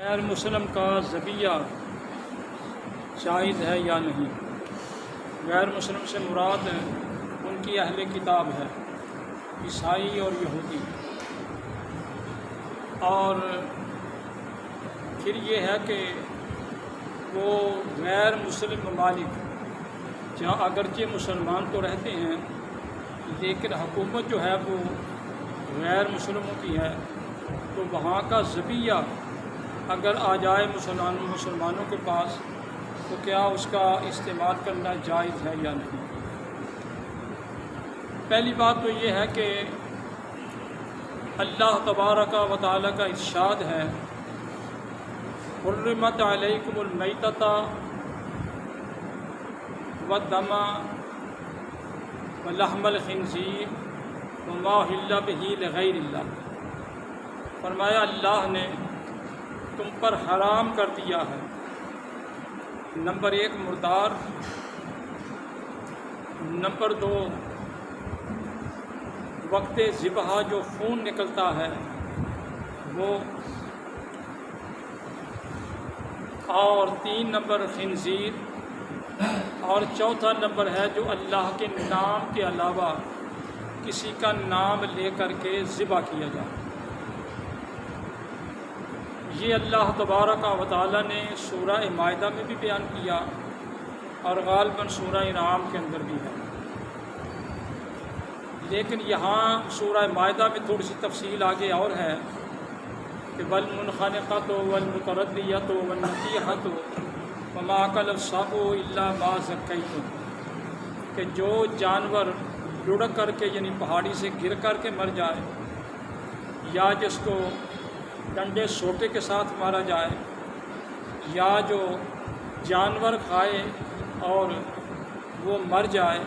غیر مسلم کا ذبیحہ جائز ہے یا نہیں؟ غیر مسلم سے مراد ان کی اہل کتاب ہے، عیسائی اور یہودی۔ اور پھر یہ ہے کہ وہ غیر مسلم ممالک جہاں اگرچہ مسلمان تو رہتے ہیں لیکن حکومت جو ہے وہ غیر مسلموں کی ہے، تو وہاں کا ذبیحہ اگر آ جائے مسلمانوں کے پاس تو کیا اس کا استعمال کرنا جائز ہے یا نہیں؟ پہلی بات تو یہ ہے کہ اللہ تبارک و تعالیٰ کا ارشاد ہے، حرمت علیکم المیتۃ والدم ولحم الخنزیر وما اہل بہ لغیر اللہ۔ فرمایا اللہ نے تم پر حرام کر دیا ہے، نمبر 1 مردار، نمبر 2 وقت ذبح جو خون نکلتا ہے وہ، اور 3 نمبر خنزیر، اور چوتھا نمبر ہے جو اللہ کے نام کے علاوہ کسی کا نام لے کر کے ذبح کیا جائے۔ یہ اللہ تبارک و تعالیٰ نے سورہ مائدہ میں بھی بیان کیا اور غالباً سورہ انعام کے اندر بھی ہے، لیکن یہاں سورہ مائدہ میں تھوڑی سی تفصیل آگے اور ہے کہ والمنخنقۃ والمتردیۃ والنطیحۃ وما اکل السبع الا ما ذکیتم، کہ جو جانور لڑک کر کے یعنی پہاڑی سے گر کر کے مر جائے، یا جس کو ڈنڈے سوٹے کے ساتھ مارا جائے، یا جو جانور کھائے اور وہ مر جائے،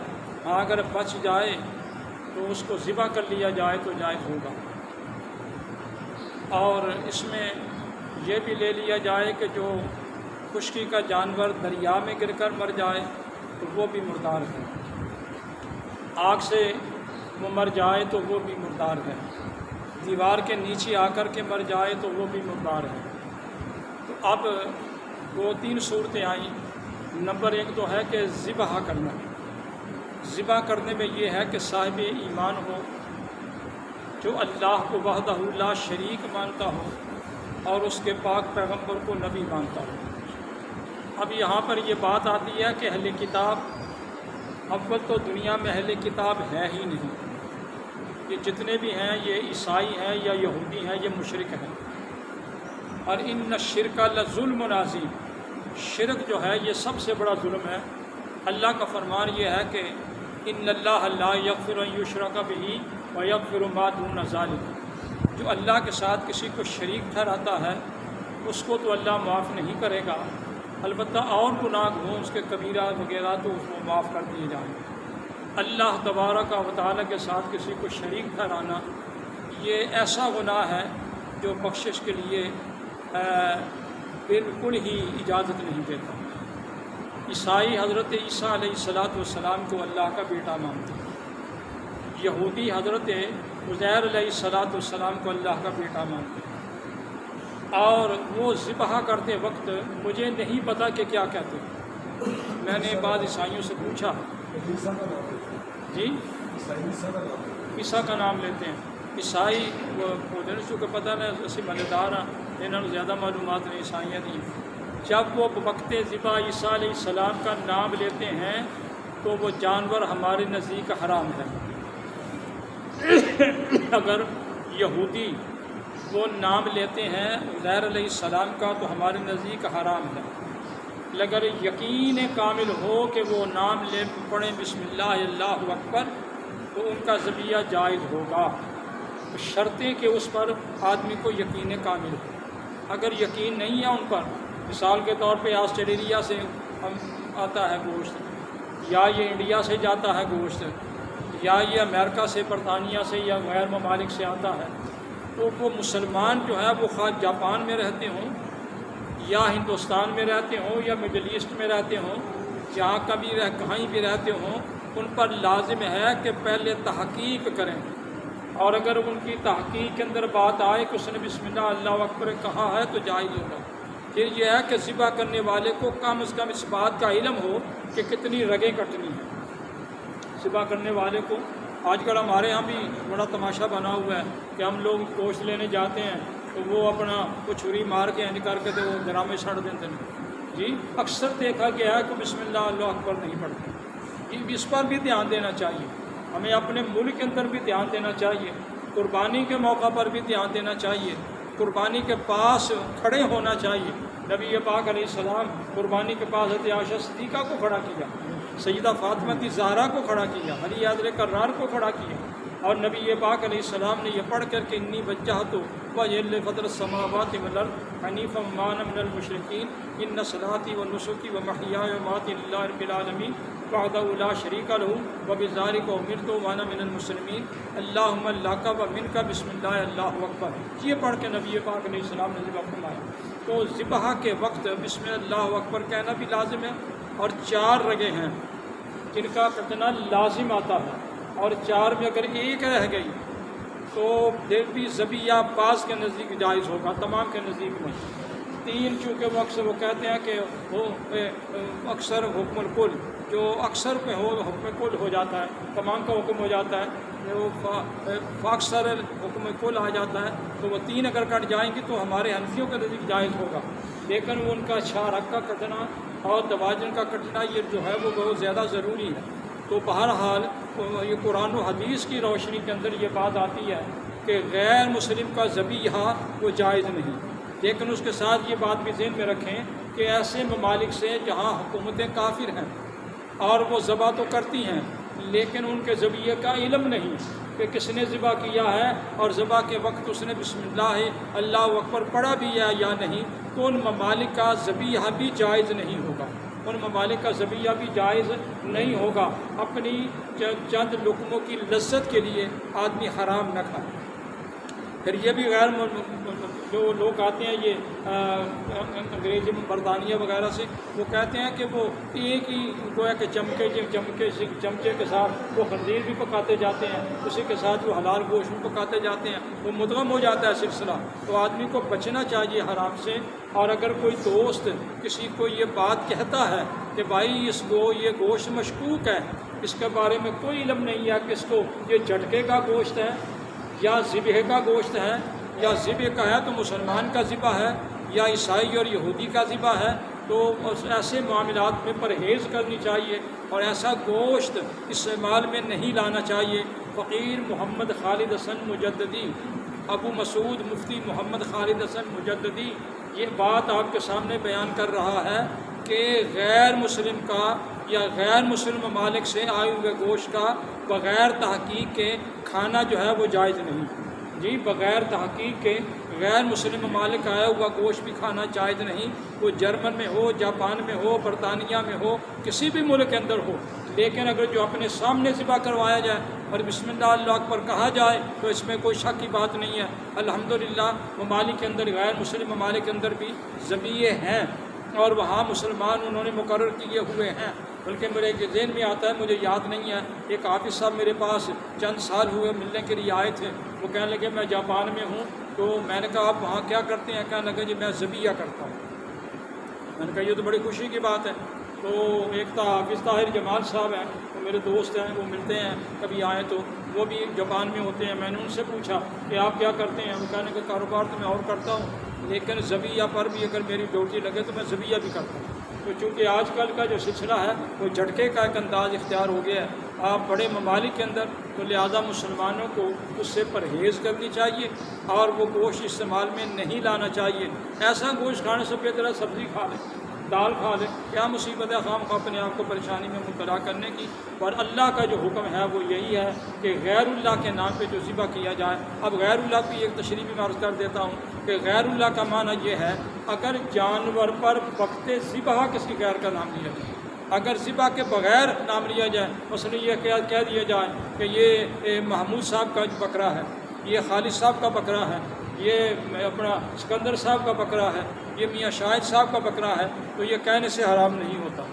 اگر بچ جائے تو اس کو ذبح کر لیا جائے تو جائز ہوگا۔ اور اس میں یہ بھی لے لیا جائے کہ جو خشکی کا جانور دریا میں گر کر مر جائے تو وہ بھی مردار ہے، آگ سے وہ مر جائے تو وہ بھی مردار ہے، دیوار کے نیچے آ کر کے مر جائے تو وہ بھی مردار ہے۔ تو اب 2-3 صورتیں آئیں۔ نمبر 1 تو ہے کہ ذبح کرنا، ذبح کرنے میں یہ ہے کہ صاحب ایمان ہو، جو اللہ کو وحدہ لا شریک مانتا ہو اور اس کے پاک پیغمبر کو نبی مانتا ہو۔ اب یہاں پر یہ بات آتی ہے کہ اہل کتاب، اول تو دنیا میں اہل کتاب ہے ہی نہیں، یہ جتنے بھی ہیں یہ عیسائی ہیں یا یہودی ہیں، یہ مشرک ہیں۔ اور ان الشرک لظلم عظیم، شرک جو ہے یہ سب سے بڑا ظلم ہے۔ اللہ کا فرمان یہ ہے کہ ان اللہ لا یغفر ان یشرک بہ ویغفر ما دون ذلک، جو اللہ کے ساتھ کسی کو شریک ٹھہراتا ہے اس کو تو اللہ معاف نہیں کرے گا، البتہ اور گناہ ہوں اس کے کبیرہ وغیرہ تو اس کو معاف کر دیے جائیں گے۔ اللہ تبارک و تعالیٰ کے ساتھ کسی کو شریک ٹھہرانا یہ ایسا گناہ ہے جو بخشش کے لیے بالکل ہی اجازت نہیں دیتا۔ عیسائی حضرت عیسیٰ علیہ السلام کو اللہ کا بیٹا مانتے ہیں، یہودی حضرت عزیر علیہ السلام کو اللہ کا بیٹا مانتے ہیں، اور وہ ذبح کرتے وقت مجھے نہیں پتہ کہ کیا کہتے ہیں۔ میں نے بعض عیسائیوں سے پوچھا، جی عیسیٰ کا نام لیتے ہیں عیسائی، وہ چونکہ پتہ نہیں اسی مزیدار ہیں، انہوں نے زیادہ معلومات نہیں عیسائیت نہیں۔ جب وہ وقت ذبح عیسیٰ علیہ السلام کا نام لیتے ہیں تو وہ جانور ہمارے نزدیک حرام ہے۔ اگر یہودی وہ نام لیتے ہیں عزیر علیہ السلام کا تو ہمارے نزدیک حرام ہے، اگر یقین کامل ہو کہ وہ نام لے پڑھیں بسم اللہ اللہ اکبر تو ان کا ذبیحہ جائز ہوگا، شرطیں کہ اس پر آدمی کو یقین کامل ہو۔ اگر یقین نہیں ہے ان پر، مثال کے طور پہ آسٹریلیا سے آتا ہے گوشت، یا یہ انڈیا سے جاتا ہے گوشت، یا یہ امریکہ سے، برطانیہ سے یا غیر ممالک سے آتا ہے، تو وہ مسلمان جو ہے وہ خواہ جاپان میں رہتے ہوں یا ہندوستان میں رہتے ہوں یا مڈل ایسٹ میں رہتے ہوں، جہاں کہیں بھی رہتے ہوں، ان پر لازم ہے کہ پہلے تحقیق کریں اور اگر ان کی تحقیق کے اندر بات آئے کہ اس نے بسم اللہ اللہ اکبر کہا ہے تو جائز ہوگا۔ پھر یہ ہے کہ ذبح کرنے والے کو کم از کم اس بات کا علم ہو کہ کتنی رگیں کٹنی ہیں۔ ذبح کرنے والے کو آج کل ہمارے ہاں بھی بڑا تماشا بنا ہوا ہے کہ ہم لوگ گوشت لینے جاتے ہیں تو وہ اپنا وہ چھری مار کے انج کر کے تو وہ ڈرامے چھڑ دیتے ہیں۔ جی اکثر دیکھا گیا ہے کہ بسم اللہ اللہ اکبر نہیں پڑھتے۔ جی اس پر بھی دھیان دینا چاہیے، ہمیں اپنے ملک کے اندر بھی دھیان دینا چاہیے، قربانی کے موقع پر بھی دھیان دینا چاہیے، قربانی کے پاس کھڑے ہونا چاہیے۔ نبی پاک علیہ السلام قربانی کے پاس حضرت عائشہ صدیقہ کو کھڑا کیا، سیدہ فاطمہ زہرا کو کھڑا کیا، علی حضرت کرار کو کھڑا کیا، اور نبی پاک علیہ السلام نے یہ پڑھ کر کے انی وجہت وجہی لفطر السماوات والارض حنیفا ما انا من المشرکین ان صلاتی و نسکی و محیای و مماتی للہ رب العالمین وحدہ لا شریک لہ وبذالک امرت وانا من المسلمین اللہم لک و منک بسم اللہ اللہ اکبر۔ یہ پڑھ کے نبی پاک علیہ السلام نے ذبح فرمایا۔ تو ذبح کے وقت بسم اللہ اکبر کہنا بھی لازم ہے، اور 4 رگیں ہیں جن کا کٹنا لازم آتا ہے، اور 4 میں اگر ایک رہ گئی تو پھر بھی ذبیحہ بعض کے نزدیک جائز ہوگا، تمام کے نزدیک نہیں۔ 3 چونکہ وہ اکثر وہ کہتے ہیں کہ وہ اکثر حکم الکل، جو اکثر پہ ہو حکم کل ہو جاتا ہے، تمام کا حکم ہو جاتا ہے، وہ فاکثر حکم کل آ جاتا ہے، تو وہ 3 اگر کٹ جائیں گی تو ہمارے حنفیوں کے نزدیک جائز ہوگا، لیکن وہ ان کا 4 رگ کا کٹنا اور دواجن کا کٹنا یہ جو ہے وہ بہت زیادہ ضروری ہے۔ تو بہرحال یہ قرآن و حدیث کی روشنی کے اندر یہ بات آتی ہے کہ غیر مسلم کا ذبیحہ وہ جائز نہیں، لیکن اس کے ساتھ یہ بات بھی ذہن میں رکھیں کہ ایسے ممالک سے جہاں حکومتیں کافر ہیں اور وہ ذبح تو کرتی ہیں لیکن ان کے ذبیحے کا علم نہیں کہ کس نے ذبح کیا ہے اور ذبح کے وقت اس نے بسم اللہ اللہ اکبر پڑھا بھی ہے یا نہیں، تو ان ممالک کا ذبیحہ بھی جائز نہیں ہوگا، ان ممالک کا ذبیحہ بھی جائز نہیں ہوگا۔ اپنی چند لقموں کی لذت کے لیے آدمی حرام نہ کھائے۔ پھر یہ بھی غیر جو لوگ آتے ہیں یہ انگریزی برطانیہ وغیرہ سے، وہ کہتے ہیں کہ وہ ایک ہی گویا کہ چمچے کے ساتھ وہ خنزیر بھی پکاتے جاتے ہیں، اسی کے ساتھ وہ حلال گوشت بھی پکاتے جاتے ہیں، وہ مدغم ہو جاتا ہے سلسلہ۔ تو آدمی کو بچنا چاہیے حرام سے، اور اگر کوئی دوست کسی کو یہ بات کہتا ہے کہ بھائی یہ گوشت مشکوک ہے، اس کے بارے میں کوئی علم نہیں ہے کہ اس کو یہ جھٹکے کا گوشت ہے یا ذبح کا گوشت ہے، یا ذبح کا ہے تو مسلمان کا ذبح ہے یا عیسائی اور یہودی کا ذبح ہے، تو ایسے معاملات میں پرہیز کرنی چاہیے اور ایسا گوشت استعمال میں نہیں لانا چاہیے۔ فقیر محمد خالد حسن مجددی، ابو مسعود مفتی محمد خالد حسن مجددی یہ بات آپ کے سامنے بیان کر رہا ہے کہ غیر مسلم کا یا غیر مسلم ممالک سے آئے ہوئے گوشت کا بغیر تحقیق کے کھانا جو ہے وہ جائز نہیں۔ جی بغیر تحقیق کے غیر مسلم ممالک کا آیا ہوا گوشت بھی کھانا جائز نہیں، وہ جرمن میں ہو، جاپان میں ہو، برطانیہ میں ہو، کسی بھی ملک کے اندر ہو، لیکن اگر جو اپنے سامنے ذبح کروایا جائے اور بسم اللہ اللہ اکبر کہا جائے تو اس میں کوئی شک کی بات نہیں ہے۔ الحمدللہ ممالک کے اندر غیر مسلم ممالک کے اندر بھی ذبیحے ہیں اور وہاں مسلمان انہوں نے مقرر کیے ہوئے ہیں، بلکہ میرے ذہن میں آتا ہے، مجھے یاد نہیں ہے، ایک حافظ صاحب میرے پاس چند سال ہوئے ملنے کے لیے آئے تھے، وہ کہنے لگے میں جاپان میں ہوں، تو میں نے کہا آپ وہاں کیا کرتے ہیں؟ کہنے لگے جی میں ذبیحہ کرتا ہوں۔ میں نے کہا یہ تو بڑی خوشی کی بات ہے۔ تو ایک حافظ طاہر جمال صاحب ہیں، وہ میرے دوست ہیں، وہ ملتے ہیں کبھی آئے تو، وہ بھی جاپان میں ہوتے ہیں۔ میں نے ان سے پوچھا کہ آپ کیا کرتے ہیں؟ وہ کہنے کا کاروبار تو میں اور کرتا ہوں، لیکن ذبیحہ پر بھی اگر میری ڈیوٹی لگے تو میں ذبیحہ بھی کرتا ہوں۔ تو چونکہ آج کل کا جو سلسلہ ہے وہ جھٹکے کا ایک انداز اختیار ہو گیا ہے آپ بڑے ممالک کے اندر، تو لہٰذا مسلمانوں کو اس سے پرہیز کرنی چاہیے اور وہ گوشت استعمال میں نہیں لانا چاہیے۔ ایسا گوشت کھانے سے بہتر ہے سبزی کھا لیں، دال کھا لیں، کیا مصیبت ہے خام خواہ اپنے آپ کو پریشانی میں مبتلا کرنے کی۔ اور اللہ کا جو حکم ہے وہ یہی ہے کہ غیر اللہ کے نام پہ جو ذبح کیا جائے۔ اب غیر اللہ کی ایک تشریح بھی میں عرض کر دیتا ہوں کہ غیر اللہ کا معنی یہ ہے اگر جانور پر وقت ذبح کسی غیر کا نام لیا جائے، اگر ذبح کے بغیر نام لیا جائے، مثلا یہ کہہ دیا جائے کہ یہ محمود صاحب کا بکرا ہے، یہ خالد صاحب کا بکرا ہے، یہ اپنا سکندر صاحب کا بکرا ہے، یہ میاں شاہد صاحب کا بکرا ہے، تو یہ کہنے سے حرام نہیں ہوتا۔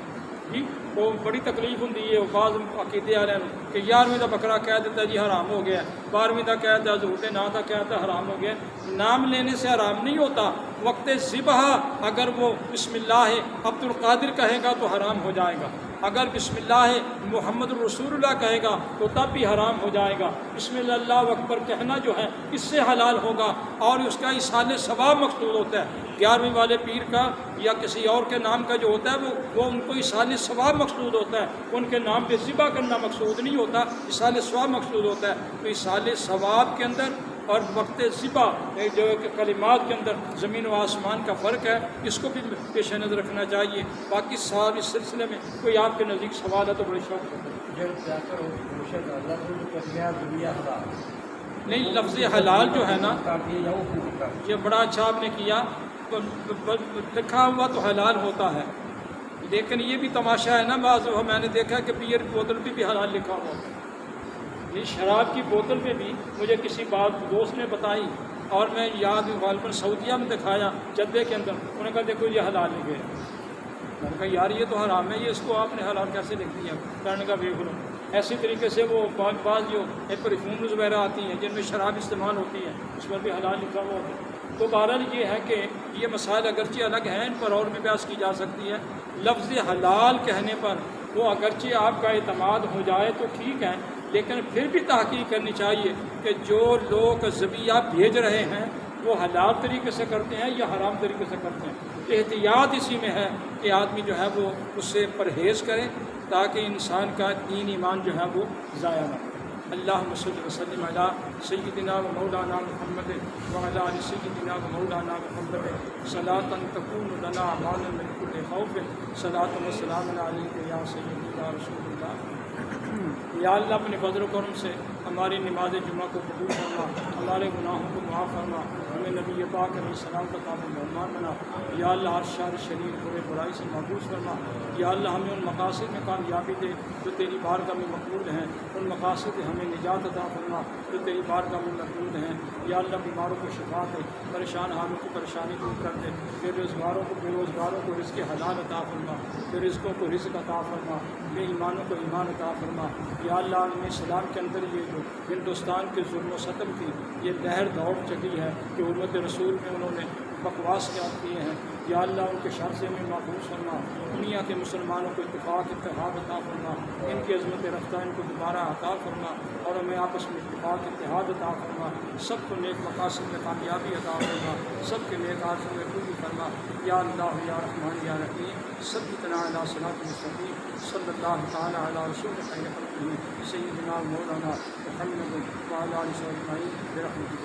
جی وہ بڑی تکلیف ہوندی ہے بعض عقیدے والے کہ 11ویں کا بکرا کہہ دیتا جی حرام ہو گیا، 12ویں کا کہتا ظہور نا کا کہتا حرام ہو گیا۔ نام لینے سے حرام نہیں ہوتا، وقت ذبح اگر وہ بسم اللہ عبد القادر کہے گا تو حرام ہو جائے گا، اگر بسم اللہ محمد رسول اللہ کہے گا تو تب بھی حرام ہو جائے گا۔ بسم اللہ اکبر کہنا جو ہے اس سے حلال ہوگا اور اس کا ایصال ثواب مقصود ہوتا ہے۔ 11ویں والے پیر کا یا کسی اور کے نام کا جو ہوتا ہے وہ ان کو ایصال ثواب مقصود ہوتا ہے، ان کے نام پہ ذبح کرنا مقصود نہیں ہوتا، ایصال ثواب مقصود ہوتا ہے۔ تو ایصال ثواب کے اندر اور وقت ذبح جو کلمات کے اندر زمین و آسمان کا فرق ہے، اس کو بھی پیش نظر رکھنا چاہیے۔ باقی صاحب اس سلسلے میں کوئی آپ کے نزدیک سوال ہے تو بڑے شوق ہوتا ہے۔ نہیں، لفظ حلال جو ہے نا یہ بڑا اچھا آپ نے کیا، لکھا ہوا تو حلال ہوتا ہے، لیکن یہ بھی تماشا ہے نا بعض میں نے دیکھا کہ بیئر کی بوتل پہ بھی حلال لکھا ہوا ہے۔ یہ شراب کی بوتل پہ بھی مجھے کسی بات دوست نے بتائی اور میں یاد غالباً سعودیہ میں دکھایا جدے کے اندر، انہوں نے کہا دیکھو یہ حلال لکھے ہے۔ میں نے کہا یار یہ تو حرام ہے، یہ اس کو آپ نے حلال کیسے لکھ دیا؟ کرنے کا دیکھ لو۔ ایسی طریقے سے وہ بعض جو پرفیومز وغیرہ آتی ہیں جن میں شراب استعمال ہوتی ہے اس پر بھی حلال لکھا ہوا ہوتا ہے۔ تو بہرحال یہ ہے کہ یہ مسائل اگرچہ الگ ہیں، ان پر اور بھی بحث کی جا سکتی ہے۔ لفظ حلال کہنے پر وہ اگرچہ آپ کا اعتماد ہو جائے تو ٹھیک ہے، لیکن پھر بھی تحقیق کرنی چاہیے کہ جو لوگ ذبیحہ بھیج رہے ہیں وہ حلال طریقے سے کرتے ہیں یا حرام طریقے سے کرتے ہیں۔ احتیاط اسی میں ہے کہ آدمی جو ہے وہ اس سے پرہیز کرے تاکہ انسان کا دین ایمان جو ہے وہ ضائع نہ ہو۔ اللہم صلی وسلم علی سیدنا و مولانا محمد وعلی آل سیدنا و مولانا محمد صلاۃ تکون لنا امانا من کل خوف صلاۃ و سلام علیک یا سیدی یا رسول اللہ۔ یا اللہ اپنے فضل و کرم سے ہماری نماز جمعہ کو قبول فرما، ہمارے گناہوں کو معاف فرما، ہمیں نبی پاک علیہ السلام کا تابع مہمان بنا۔ یا اللہ ہر شر شریر برے برائی سے محفوظ فرما۔ یا اللہ ہمیں ان مقاصد میں کامیابی دے جو تیری بارگاہ میں مقبول ہیں، ان مقاصد ہمیں نجات عطا فرما جو تیری بارگاہ میں مقبول ہیں۔ یا اللہ بیماروں کو شفا دے، پریشان حالوں کی پریشانی دور کر دے، بے روزگاروں کو رزق حلال عطا فرما، بے رزقوں کو رزق عطا فرما، بے ایمانوں کو ایمان عطا فرما۔ یا اللہ عالم اسلام کے اندر یہ جو ہندوستان کے ظلم و ستم کی یہ لہر دوڑ چکی ہے کہ حرمت رسول میں انہوں نے بکواس کیے ہیں، یا اللہ ان کے شر سے ہمیں محفوظ فرما۔ دنیا کے مسلمانوں کو اتفاق اتحاد عطا فرما، ان کی عظمت رفتہ ان کو دوبارہ عطا فرما اور ہمیں آپس میں اتفاق اتحاد عطا فرما۔ سب کو نیک مقاصد میں کامیابی عطا فرما، سب کے نیک آرزو میں پوری فرما۔ یا اللہ یا رحمان یا رحیم صلی علی صراط مستقیم صلی اللہ تعالی علی رسول خیر خلقہ سیدنا مولانا محمد وعلی آلہ وصحبہ برحمتہ۔